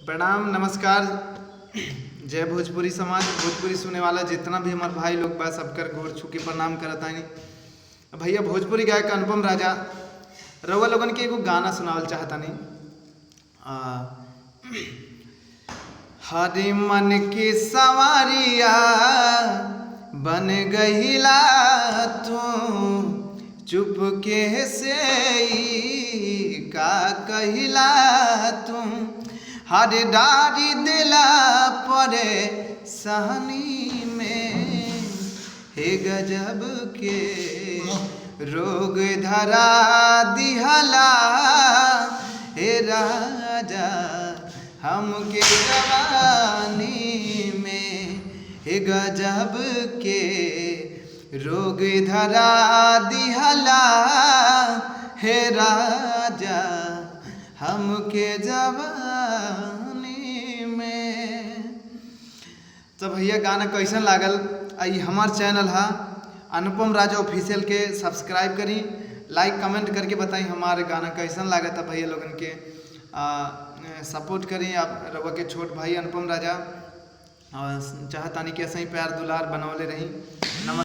प्रणाम, नमस्कार। जय भोजपुरी समाज। भोजपुरी सुने वाला जितना भी हमारे भाई लोग बा सबकर गोड़ छू के प्रणाम करत आनी। भैया भोजपुरी गायक अनुपम राजा रउआ लोगन के एगो गाना सुनावल चाहतानी। हरे मन की सवारिया बन गईला तू, चुपके से का कहिला तुम, हर डारी दिला परे सहनी में, हे गजब के रोग धरा दिहला, हे राजा हमके जवानी में, हे गजब के रोग धरा दिहला, हे राजा हमके जवानी में। तो भैया गाना कैसन लागल? आई हमार चैनल है अनुपम राजा ऑफिशियल के सब्सक्राइब करी, लाइक कमेंट करके बताई हमारे गाना कैसन लागत है। भैया लोगन के सपोर्ट करी। आप रवा के छोट भाई अनुपम राजा चाहतानी कि ऐसे ही प्यार दुलार बनौले रही। नमस्कार।